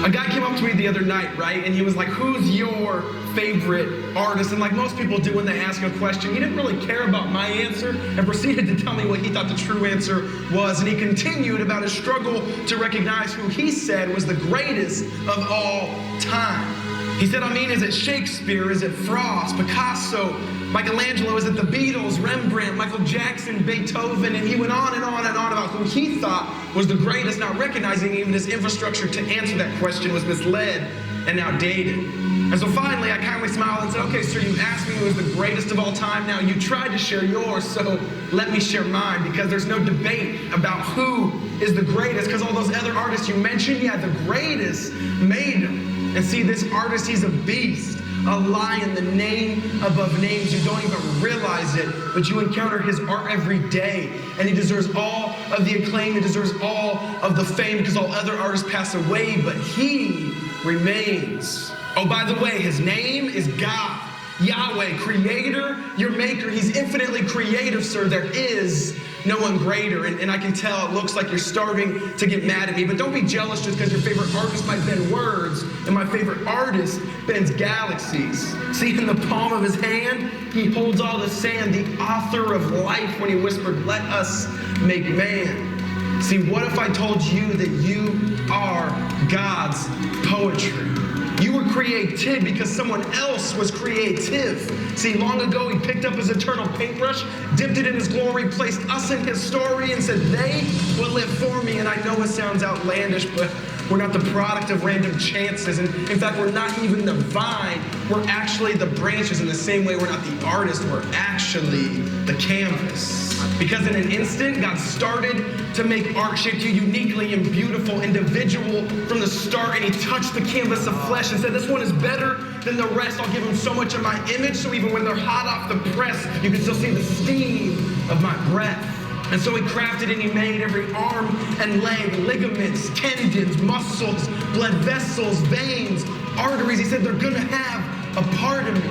A guy came up to me the other night, right? And he was like, who's your favorite artist? And like most people do when they ask a question, he didn't really care about my answer and proceeded to tell me what he thought the true answer was. And he continued about his struggle to recognize who he said was the greatest of all time. He said, is it Shakespeare? Is it Frost, Picasso, Michelangelo? Is it the Beatles, Rembrandt, Michael Jackson, Beethoven? And he went on and on and on about who he thought was the greatest, not recognizing even his infrastructure to answer that question was misled and outdated. And so finally, I kindly smiled and said, okay, sir, you asked me who was the greatest of all time. Now, you tried to share yours, so let me share mine, because there's no debate about who is the greatest, because all those other artists you mentioned, yeah, the greatest made them. And see, this artist, he's a beast, a lion, the name above names. You don't even realize it, but you encounter his art every day. And he deserves all of the acclaim. He deserves all of the fame, because all other artists pass away, but he remains. Oh, by the way, his name is God, Yahweh, creator, your maker. He's infinitely creative, sir. There is no one greater. And I can tell it looks like you're starting to get mad at me, but don't be jealous just because your favorite artist might bend words and my favorite artist bends galaxies. See, in the palm of his hand, he holds all the sand, the author of life, when he whispered, let us make man. See, what if I told you that you are God's poetry? You were created because someone else was creative. See, long ago he picked up his eternal paintbrush, dipped it in his glory, placed us in his story, and said, they will live for me. And I know it sounds outlandish, but we're not the product of random chances. And in fact, we're not even the vine. We're actually the branches. In the same way, we're not the artist. We're actually the canvas. Because in an instant, God started to make art, shaped you uniquely and beautiful, individual from the start, and he touched the canvas of flesh and said, this one is better than the rest. I'll give them so much of my image, so even when they're hot off the press, you can still see the steam of my breath. And so he crafted and he made every arm and leg, ligaments, tendons, muscles, blood vessels, veins, arteries. He said, they're gonna have a part of me.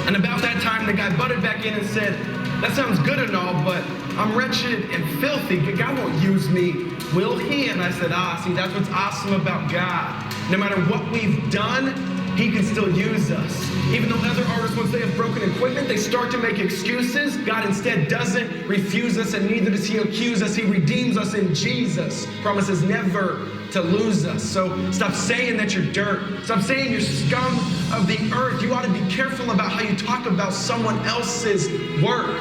And about that time, the guy butted back in and said, that sounds good and all, but I'm wretched and filthy. God won't use me, will he? And I said, see, that's what's awesome about God. No matter what we've done, he can still use us. Even though other artists, once they have broken equipment, they start to make excuses, God instead doesn't refuse us, and neither does he accuse us. He redeems us in Jesus, promises never to lose us. So stop saying that you're dirt. Stop saying you're scum of the earth. You ought to be careful about how you talk about someone else's work.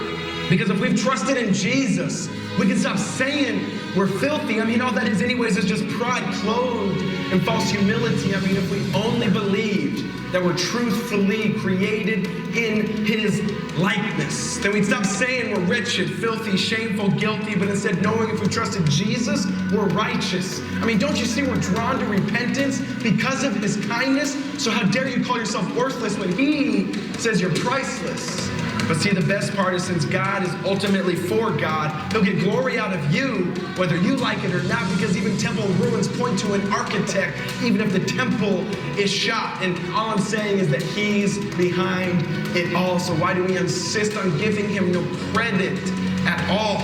Because if we've trusted in Jesus, we can stop saying we're filthy. All that is anyways is just pride clothed in false humility. If we only believed that we're truthfully created in his likeness, then we'd stop saying we're wretched, filthy, shameful, guilty, but instead knowing if we trusted Jesus, we're righteous. Don't you see we're drawn to repentance because of his kindness? So how dare you call yourself worthless when he says you're priceless? But see, the best part is, since God is ultimately for God, he'll get glory out of you, whether you like it or not, because even temple ruins point to an architect, even if the temple is shot. And all I'm saying is that he's behind it all. So why do we insist on giving him no credit at all?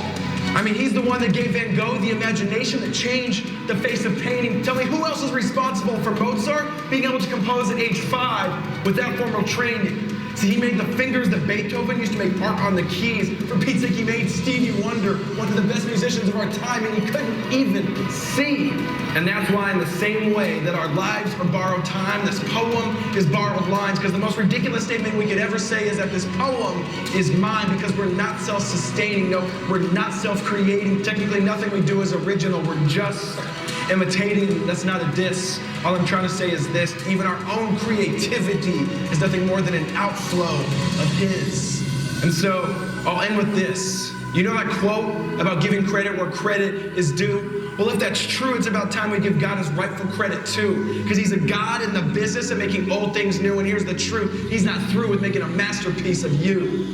He's the one that gave Van Gogh the imagination that changed the face of painting. Tell me, who else is responsible for Mozart being able to compose at age 5 without formal training? See, he made the fingers that Beethoven used to make art on the keys. For Pete's sake, he made Stevie Wonder, one of the best musicians of our time, and he couldn't even see. And that's why, in the same way that our lives are borrowed time, this poem is borrowed lines, because the most ridiculous statement we could ever say is that this poem is mine, because we're not self-sustaining. No, we're not self-creating. Technically, nothing we do is original. We're just imitating. That's not a diss. All I'm trying to say is this: even our own creativity is nothing more than an outflow of his. And so I'll end with this. You know that quote about giving credit where credit is due? Well, if that's true, it's about time we give God his rightful credit too, because he's a God in the business of making old things new. And here's the truth: he's not through with making a masterpiece of you.